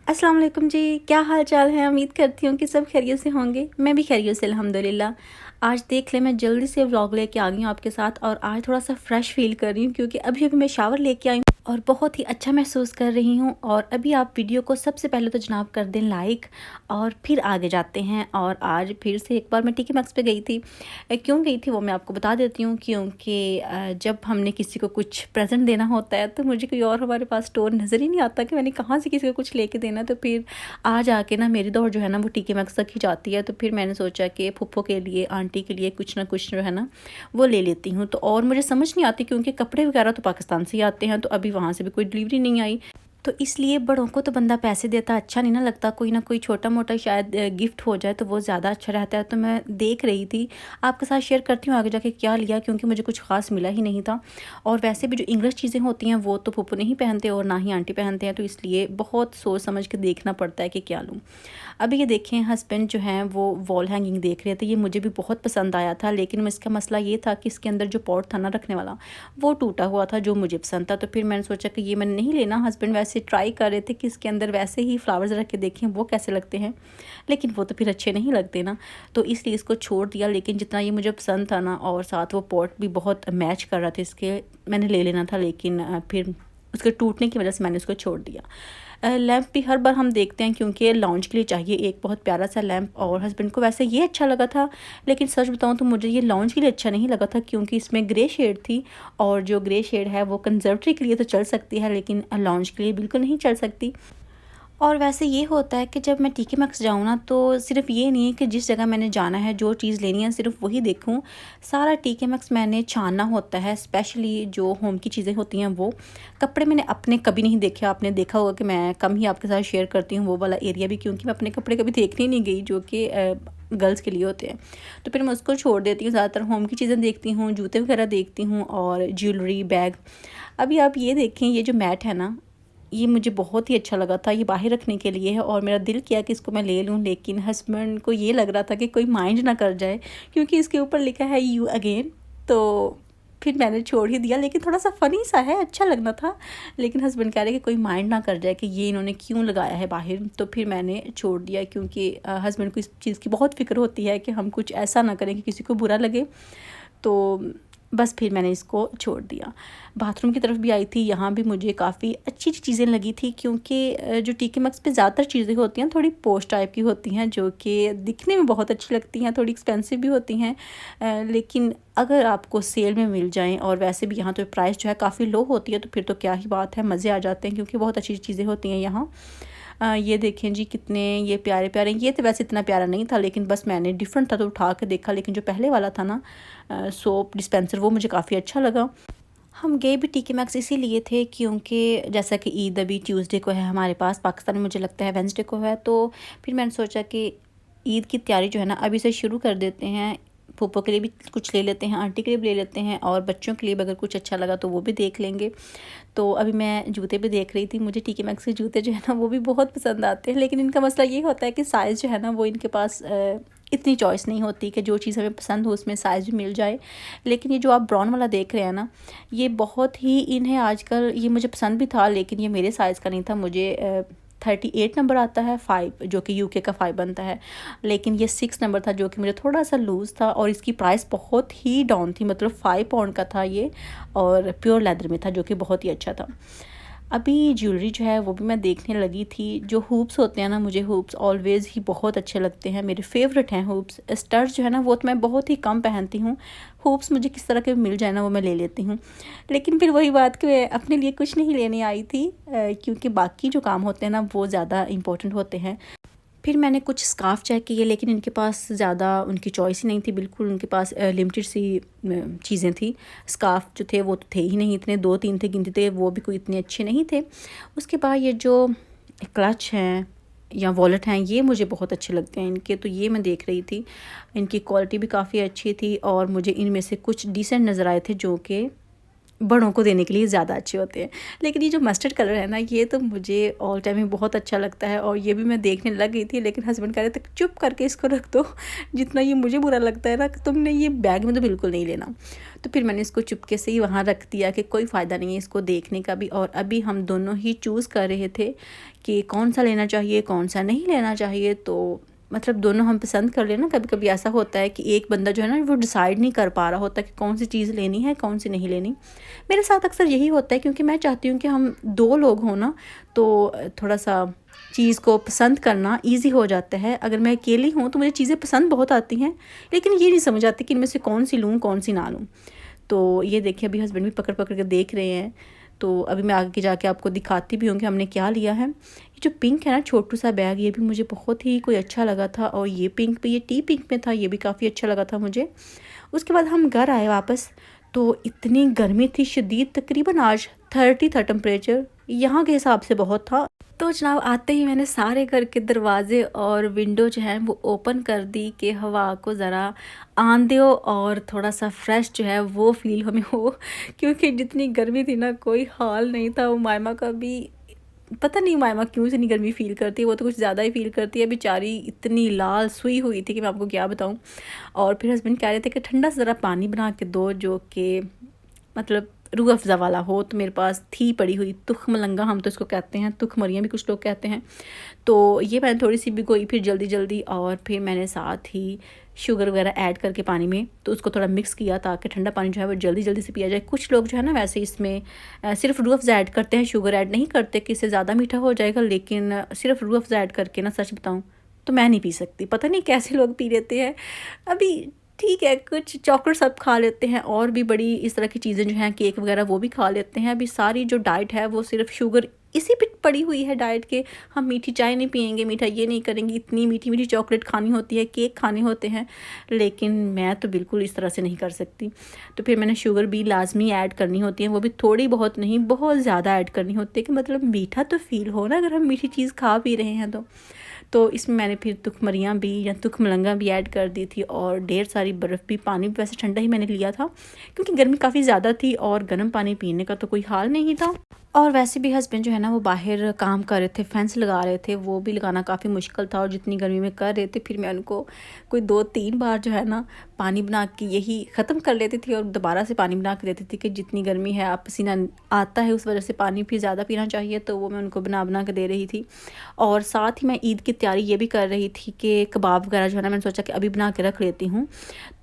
अस्सलाम वालेकुम जी, क्या हाल चाल है। उम्मीद करती हूँ कि सब खैरियत से होंगे। मैं भी खैरियत से अल्हम्दुलिल्लाह। आज देख ले मैं जल्दी से व्लॉग लेके आ गई हूँ आपके साथ और आज थोड़ा सा फ्रेश फील कर रही हूँ क्योंकि अभी अभी मैं शावर लेके आई हूँ और बहुत ही अच्छा महसूस कर रही हूँ। और अभी आप वीडियो को सबसे पहले तो जनाब कर दें लाइक और फिर आगे जाते हैं। और आज फिर से एक बार मैं टीके मैक्स पे गई थी। क्यों गई थी वो मैं आपको बता देती हूँ। क्योंकि जब हमने किसी को कुछ प्रेजेंट देना होता है तो मुझे कोई और हमारे पास स्टोर नज़र ही नहीं आता कि मैंने कहाँ से किसी को कुछ लेके देना। तो फिर आज आके ना मेरी दौड़ जो है ना वो टीके मैक्स तक ही जाती है। तो फिर मैंने सोचा कि फूफो के लिए आंटी के लिए कुछ ना कुछ जो है ना वो ले लेती हूँ। तो और मुझे समझ नहीं आती क्योंकि कपड़े वगैरह तो पाकिस्तान से ही आते हैं, तो अभी वहाँ से भी कोई डिलीवरी नहीं आई। तो इसलिए बड़ों को तो बंदा पैसे देता अच्छा नहीं ना लगता, कोई ना कोई छोटा मोटा शायद गिफ्ट हो जाए तो वो ज़्यादा अच्छा रहता है। तो मैं देख रही थी, आपके साथ शेयर करती हूँ आगे जाके क्या लिया, क्योंकि मुझे कुछ ख़ास मिला ही नहीं था। और वैसे भी जो इंग्लिश चीज़ें होती हैं वो तो फूफू नहीं पहनते और ना ही आंटी पहनते हैं, तो इसलिए बहुत सोच समझ के देखना पड़ता है कि क्या लूँ। अभी ये देखें, हस्बैंड जो हैं वो वॉल हैंगिंग देख रहे थे। ये मुझे भी बहुत पसंद आया था, लेकिन इसका मसला ये था कि इसके अंदर जो पॉट था ना रखने वाला वो टूटा हुआ था, जो मुझे पसंद था। तो फिर मैंने सोचा कि ये मैंने नहीं लेना। हस्बैंड वैसे ट्राई कर रहे थे कि इसके अंदर वैसे ही फ्लावर्स रख के देखें वो कैसे लगते हैं, लेकिन वो तो फिर अच्छे नहीं लगते ना, तो इसलिए इसको छोड़ दिया। लेकिन जितना ये मुझे पसंद था ना, और साथ वो पॉट भी बहुत मैच कर रहा था इसके, मैंने ले लेना था। लेकिन फिर उसके टूटने की वजह से मैंने उसको छोड़ दिया। लैंप भी हर बार हम देखते हैं क्योंकि लॉन्च के लिए चाहिए एक बहुत प्यारा सा लैंप, और हस्बैंड को वैसे ये अच्छा लगा था। लेकिन सच बताऊं तो मुझे ये लॉन्च के लिए अच्छा नहीं लगा था, क्योंकि इसमें ग्रे शेड थी, और जो ग्रे शेड है वो कंजर्वेटरी के लिए तो चल सकती है लेकिन लॉन्च के लिए बिल्कुल नहीं चल सकती। और वैसे ये होता है कि जब मैं टीके मैक्स जाऊँ ना, तो सिर्फ़ ये नहीं है कि जिस जगह मैंने जाना है जो चीज़ लेनी है सिर्फ़ वही देखूँ। सारा टीके मैक्स मैंने छानना होता है, स्पेशली जो होम की चीज़ें होती हैं वो। कपड़े मैंने अपने कभी नहीं देखे। आपने देखा होगा कि मैं कम ही आपके साथ शेयर करती हूँ वो वाला एरिया भी, क्योंकि मैं अपने कपड़े कभी देखने नहीं गई जो कि गर्ल्स के लिए होते हैं। तो फिर मैं उसको छोड़ देती हूँ। ज़्यादातर होम की चीज़ें देखती हूँ, जूते वगैरह देखती हूँ और ज्वेलरी, बैग। अभी आप ये देखें, ये जो मैट है ना, ये मुझे बहुत ही अच्छा लगा था। ये बाहर रखने के लिए है और मेरा दिल किया कि इसको मैं ले लूँ, लेकिन हस्बैंड को ये लग रहा था कि कोई माइंड ना कर जाए, क्योंकि इसके ऊपर लिखा है यू अगेन। तो फिर मैंने छोड़ ही दिया। लेकिन थोड़ा सा फ़नी सा है, अच्छा लगना था, लेकिन हस्बैंड कह रहे कि कोई माइंड ना कर जाए कि ये इन्होंने क्यों लगाया है बाहर। तो फिर मैंने छोड़ दिया, क्योंकि हस्बैंड को इस चीज़ की बहुत फ़िक्र होती है कि हम कुछ ऐसा ना करें कि किसी को बुरा लगे। तो बस फिर मैंने इसको छोड़ दिया। बाथरूम की तरफ भी आई थी, यहाँ भी मुझे काफ़ी अच्छी चीज़ें लगी थी, क्योंकि जो टीके मैक्स पे ज़्यादातर चीज़ें होती हैं थोड़ी पोश टाइप की होती हैं, जो कि दिखने में बहुत अच्छी लगती हैं, थोड़ी एक्सपेंसिव भी होती हैं। लेकिन अगर आपको सेल में मिल जाएं, और वैसे भी यहाँ तो प्राइस जो है काफ़ी लो होती है, तो फिर तो क्या ही बात है, मज़े आ जाते हैं, क्योंकि बहुत अच्छी चीज़ें होती हैं यहाँ। ये देखें जी, कितने ये प्यारे प्यारे। ये तो वैसे इतना प्यारा नहीं था, लेकिन बस मैंने डिफरेंट था तो उठा के देखा। लेकिन जो पहले वाला था ना, सोप डिस्पेंसर, वो मुझे काफ़ी अच्छा लगा। हम गए भी टीके मैक्स इसीलिए थे क्योंकि जैसा कि ईद अभी ट्यूसडे को है हमारे पास, पाकिस्तान में मुझे लगता है वेंसडे को है। तो फिर मैंने सोचा कि ईद की तैयारी जो है ना अभी से शुरू कर देते हैं। फूफो के लिए भी कुछ ले लेते हैं, आंटी के लिए भी ले लेते हैं, और बच्चों के लिए भी अगर कुछ अच्छा लगा तो वो भी देख लेंगे। तो अभी मैं जूते भी देख रही थी। मुझे टीके मैक्स के जूते जो है ना वो भी बहुत पसंद आते हैं, लेकिन इनका मसला ये होता है कि साइज़ जो है ना वो इनके पास इतनी चॉइस नहीं होती कि जो चीज़ हमें पसंद हो उसमें साइज़ भी मिल जाए। लेकिन ये जो आप ब्राउन वाला देख रहे हैं ना, ये बहुत ही इन है आजकल। ये मुझे पसंद भी था, लेकिन ये मेरे साइज़ का नहीं था। मुझे 38 नंबर आता है, 5 जो कि यूके का 5 बनता है, लेकिन ये 6 नंबर था जो कि मुझे थोड़ा सा लूज़ था। और इसकी प्राइस बहुत ही डाउन थी, मतलब 5 पाउंड का था ये, और प्योर लेदर में था, जो कि बहुत ही अच्छा था। अभी ज्वेलरी जो है वो भी मैं देखने लगी थी। जो हूप्स होते हैं ना, मुझे हूप्स ऑलवेज़ ही बहुत अच्छे लगते हैं, मेरे फेवरेट हैं हूप्स। स्टड्स जो है ना वो तो मैं बहुत ही कम पहनती हूँ। हूप्स मुझे किस तरह के मिल जाए ना वो मैं ले लेती हूँ। लेकिन फिर वही बात कि मैं अपने लिए कुछ नहीं लेने आई थी, क्योंकि बाकी जो काम होते हैं ना वो ज़्यादा इंपॉर्टेंट होते हैं। फिर मैंने कुछ स्कार्फ़ चेक किए, लेकिन इनके पास ज़्यादा उनकी चॉइस ही नहीं थी बिल्कुल। उनके पास लिमिटेड सी चीज़ें थी। स्कार्फ़ जो थे वो तो थे ही नहीं, इतने 2-3 थे गिनती थे, वो भी कोई इतने अच्छे नहीं थे। उसके बाद ये जो क्लच हैं या वॉलेट हैं, ये मुझे बहुत अच्छे लगते हैं इनके, तो ये मैं देख रही थी। इनकी क्वालिटी भी काफ़ी अच्छी थी और मुझे इनमें से कुछ डिसेंट नज़र आए थे, जो कि बड़ों को देने के लिए ज़्यादा अच्छे होते हैं। लेकिन ये जो मस्टर्ड कलर है ना, ये तो मुझे ऑल टाइम ही बहुत अच्छा लगता है और ये भी मैं देखने लग गई थी, लेकिन हस्बैंड कह रहे थे चुप करके इसको रख दो, जितना ये मुझे बुरा लगता है ना, तुमने ये बैग में तो बिल्कुल नहीं लेना। तो फिर मैंने इसको चुपके से ही वहाँ रख दिया कि कोई फ़ायदा नहीं है इसको देखने का भी। और अभी हम दोनों ही चूज़ कर रहे थे कि कौन सा लेना चाहिए, कौन सा नहीं लेना चाहिए। तो मतलब दोनों हम पसंद कर लेना। कभी कभी ऐसा होता है कि एक बंदा जो है ना वो डिसाइड नहीं कर पा रहा होता कि कौन सी चीज़ लेनी है, कौन सी नहीं लेनी। मेरे साथ अक्सर यही होता है, क्योंकि मैं चाहती हूँ कि हम 2 लोग हों ना, तो थोड़ा सा चीज़ को पसंद करना ईज़ी हो जाता है। अगर मैं अकेली हूँ तो मुझे चीज़ें पसंद बहुत आती हैं, लेकिन ये नहीं समझ आती कि इनमें से कौन सी लूँ, कौन सी ना लूँ। तो ये देखिए अभी हस्बैंड भी पकड़ पकड़ के देख रहे हैं। तो अभी मैं आगे जाके आपको दिखाती भी हूँ कि हमने क्या लिया है। ये जो पिंक है ना छोटू सा बैग, ये भी मुझे बहुत ही कोई अच्छा लगा था। और ये पिंक भी, ये टी पिंक में था, ये भी काफ़ी अच्छा लगा था मुझे। उसके बाद हम घर आए वापस, तो इतनी गर्मी थी शदीद, तकरीबन आज 30 था टेम्परेचर, यहाँ के हिसाब से बहुत था। तो जनाब आते ही मैंने सारे घर के दरवाजे और विंडो जो है वो ओपन कर दी कि हवा को ज़रा आन दो और थोड़ा सा फ्रेश जो है वो फील हमें हो, क्योंकि जितनी गर्मी थी ना कोई हाल नहीं था। उमायमा का भी पता नहीं, उमायमा क्यों इतनी गर्मी फ़ील करती है, वो तो कुछ ज़्यादा ही फ़ील करती है। बेचारी इतनी लाल सुई हुई थी कि मैं आपको क्या बताऊँ। और फिर हस्बैंड कह रहे थे कि ठंडा से ज़रा पानी बना के दो, जो कि मतलब रूह अफ़ज़ा वाला हो। तो मेरे पास थी पड़ी हुई तुख मलंगा, हम तो इसको कहते हैं, तुख मरियाँ भी कुछ लोग कहते हैं। तो ये मैंने थोड़ी सी भिगोई फिर जल्दी जल्दी, और फिर मैंने साथ ही शुगर वगैरह ऐड करके पानी में तो उसको थोड़ा मिक्स किया ताकि ठंडा पानी जो है वो जल्दी जल्दी से पिया जाए। कुछ लोग जो है ना वैसे इसमें सिर्फ रूह अफ़ज़ा ऐड करते हैं, शुगर ऐड नहीं करते कि इससे ज़्यादा मीठा हो जाएगा। लेकिन सिर्फ रूह अफ़ज़ा ऐड करके ना, सच बताऊँ तो मैं नहीं पी सकती, पता नहीं कैसे लोग पी लेते हैं। अभी ठीक है, कुछ चॉकलेट सब खा लेते हैं, और भी बड़ी इस तरह की चीज़ें जो हैं, केक वगैरह वो भी खा लेते हैं। अभी सारी जो डाइट है वो सिर्फ शुगर इसी पे पड़ी हुई है डाइट के। हम मीठी चाय नहीं पियेंगे, मीठा ये नहीं करेंगे, इतनी मीठी मीठी चॉकलेट खानी होती है, केक खाने होते हैं, लेकिन मैं तो बिल्कुल इस तरह से नहीं कर सकती। तो फिर मैंने शुगर भी लाजमी ऐड करनी होती है, वो भी थोड़ी बहुत नहीं, बहुत ज़्यादा ऐड करनी होती है कि मतलब मीठा तो फ़ील हो ना अगर हम मीठी चीज़ खा पी रहे हैं तो इसमें मैंने फिर तुखमरियाँ भी या तुख मलंगा भी ऐड कर दी थी, और ढेर सारी बर्फ़ भी। पानी भी वैसे ठंडा ही मैंने लिया था, क्योंकि गर्मी काफ़ी ज़्यादा थी और गर्म पानी पीने का तो कोई हाल नहीं था। और वैसे भी हस्बैंड जो है ना वो बाहर काम कर रहे थे, फेंस लगा रहे थे, वो भी लगाना काफ़ी मुश्किल था, और जितनी गर्मी में कर रहे थे फिर मैं उनको कोई 2-3 बार जो है ना पानी बना के यही ख़त्म कर लेती थी और दोबारा से पानी बना के देती थी कि जितनी गर्मी है, आप पसीना आता है उस वजह से पानी फिर ज़्यादा पीना चाहिए। तो वो मैं उनको बना बना के दे रही थी। और साथ ही मैं ईद की तैयारी ये भी कर रही थी कि कबाब वगैरह जो है ना मैंने सोचा कि अभी बना के रख लेती हूँ।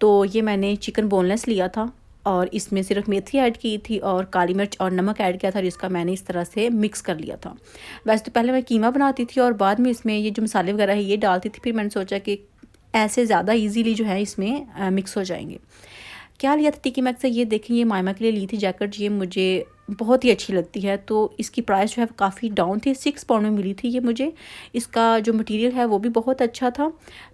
तो ये मैंने चिकन बोनलेस लिया था और इसमें सिर्फ मेथी ऐड की थी और काली मिर्च और नमक ऐड किया था, जिसका मैंने इस तरह से मिक्स कर लिया था। वैसे तो पहले मैं कीमा बनाती थी और बाद में इसमें ये जो मसाले वगैरह है ये डालती थी। फिर मैंने सोचा कि ऐसे ज़्यादा इजीली जो है इसमें मिक्स हो जाएंगे। क्या लिया था टिकी मैक्स से, ये देखें, ये मायमा के लिए ली थी जैकेट। ये मुझे बहुत ही अच्छी लगती है, तो इसकी प्राइस जो है काफ़ी डाउन थी, 6 पाउंड में मिली थी ये मुझे। इसका जो मटेरियल है वो भी बहुत अच्छा था,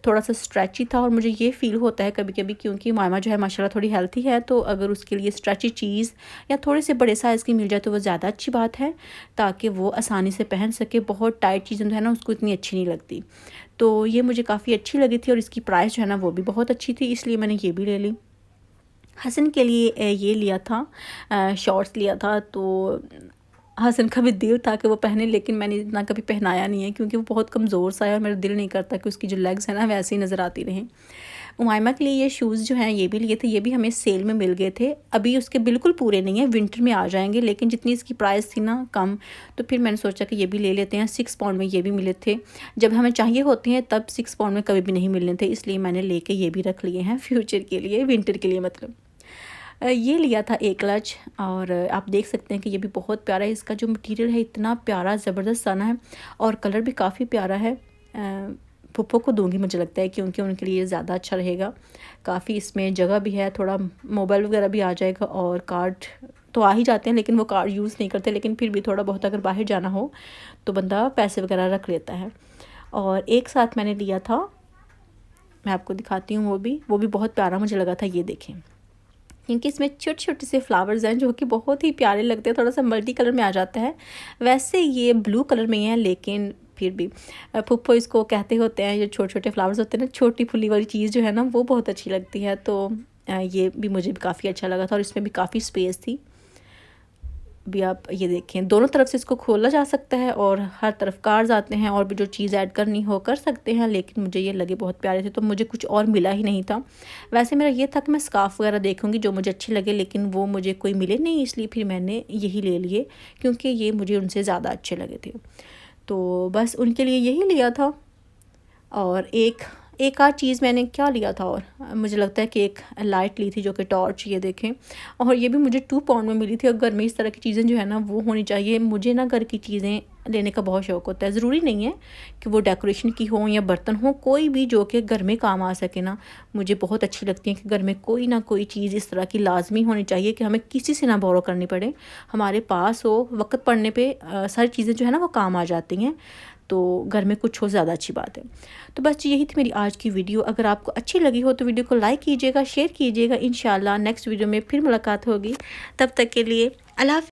थोड़ा सा स्ट्रेची था। और मुझे ये फ़ील होता है कभी कभी, क्योंकि मायमा जो है माशाल्लाह थोड़ी हेल्थी है, तो अगर उसके लिए स्ट्रेची चीज़ या थोड़े से बड़े साइज़ की मिल जाए तो वो ज़्यादा अच्छी बात है, ताकि वो आसानी से पहन सके। बहुत टाइट चीज़ें जो है ना उसको इतनी अच्छी नहीं लगती। तो ये मुझे काफ़ी अच्छी लगी थी और इसकी प्राइस जो है ना वो भी बहुत अच्छी थी, इसलिए मैंने ये भी ले ली। हसन के लिए ये लिया था, शॉर्ट्स लिया था। तो हसन का भी दिल था कि वो पहने, लेकिन मैंने इतना कभी पहनाया नहीं है, क्योंकि वो बहुत कमज़ोर सा है और मेरा दिल नहीं करता कि उसकी जो लेग्स हैं ना वैसे ही नज़र आती रहें। उमायमा के लिए ये शूज़ जो हैं ये भी लिए थे, ये भी हमें सेल में मिल गए थे। अभी उसके बिल्कुल पूरे नहीं है, विंटर में आ जाएंगे, लेकिन जितनी इसकी प्राइस थी ना कम, तो फिर मैंने सोचा कि ये भी ले लेते हैं। 6 पाउंड में ये भी मिले थे, जब हमें चाहिए होते हैं तब 6 पाउंड में कभी भी नहीं मिलने थे, इसलिए मैंने लेके ये भी रख लिए हैं फ्यूचर के लिए, विंटर के लिए मतलब। ये लिया था एक क्लच, और आप देख सकते हैं कि ये भी बहुत प्यारा है। इसका जो मटेरियल है इतना प्यारा ज़बरदस्त सा है, और कलर भी काफ़ी प्यारा है। पुप्पो को दूंगी मुझे लगता है, क्योंकि उनके लिए ज़्यादा अच्छा रहेगा। काफ़ी इसमें जगह भी है, थोड़ा मोबाइल वगैरह भी आ जाएगा, और कार्ड तो आ ही जाते हैं लेकिन वो कार्ड यूज़ नहीं करते, लेकिन फिर भी थोड़ा बहुत अगर बाहर जाना हो तो बंदा पैसे वगैरह रख लेता है। और एक साथ मैंने लिया था, मैं आपको दिखाती हूँ, वो भी बहुत प्यारा मुझे लगा था। ये देखें, क्योंकि इसमें छोटे छोटे से फ्लावर्स हैं जो कि बहुत ही प्यारे लगते हैं, थोड़ा सा मल्टी कलर में आ जाता है। वैसे ये ब्लू कलर में ही है, लेकिन फिर भी पुप्पो इसको कहते होते हैं, ये छोटे छोटे फ्लावर्स होते हैं ना, छोटी फुली वाली चीज़ जो है ना वो बहुत अच्छी लगती है। तो ये भी मुझे भी काफ़ी अच्छा लगा था, और इसमें भी काफ़ी स्पेस थी। भी आप ये देखें, दोनों तरफ से इसको खोला जा सकता है और हर तरफ कार्ड्स आते हैं और भी जो चीज़ ऐड करनी हो कर सकते हैं। लेकिन मुझे ये लगे बहुत प्यारे थे तो मुझे कुछ और मिला ही नहीं था। वैसे मेरा ये था कि मैं स्कार्फ़ वगैरह देखूँगी जो मुझे अच्छे लगे, लेकिन वो मुझे कोई मिले नहीं, इसलिए फिर मैंने यही ले लिए क्योंकि ये मुझे उनसे ज़्यादा अच्छे लगे थे। तो बस उनके लिए यही लिया था। और एक आध चीज़ मैंने क्या लिया था, और मुझे लगता है कि एक लाइट ली थी जो कि टॉर्च, ये देखें, और ये भी मुझे 2 पाउंड में मिली थी। और घर में इस तरह की चीज़ें जो है ना वो होनी चाहिए। मुझे ना घर की चीज़ें लेने का बहुत शौक़ होता है। ज़रूरी नहीं है कि वो डेकोरेशन की हो या बर्तन हो, कोई भी जो कि घर में काम आ सके ना, मुझे बहुत अच्छी लगती है कि घर में कोई ना कोई चीज़ इस तरह की लाजमी होनी चाहिए कि हमें किसी से ना बोरो करनी पड़े, हमारे पास हो। वक्त पड़ने पे सारी चीज़ें जो है ना वो काम आ जाती हैं। तो घर में कुछ हो ज़्यादा अच्छी बात है। तो बस यही थी मेरी आज की वीडियो। अगर आपको अच्छी लगी हो तो वीडियो को लाइक कीजिएगा, शेयर कीजिएगा। इंशाल्लाह नेक्स्ट वीडियो में फिर मुलाकात होगी। तब तक के लिए अल्लाह हाफ़िज़।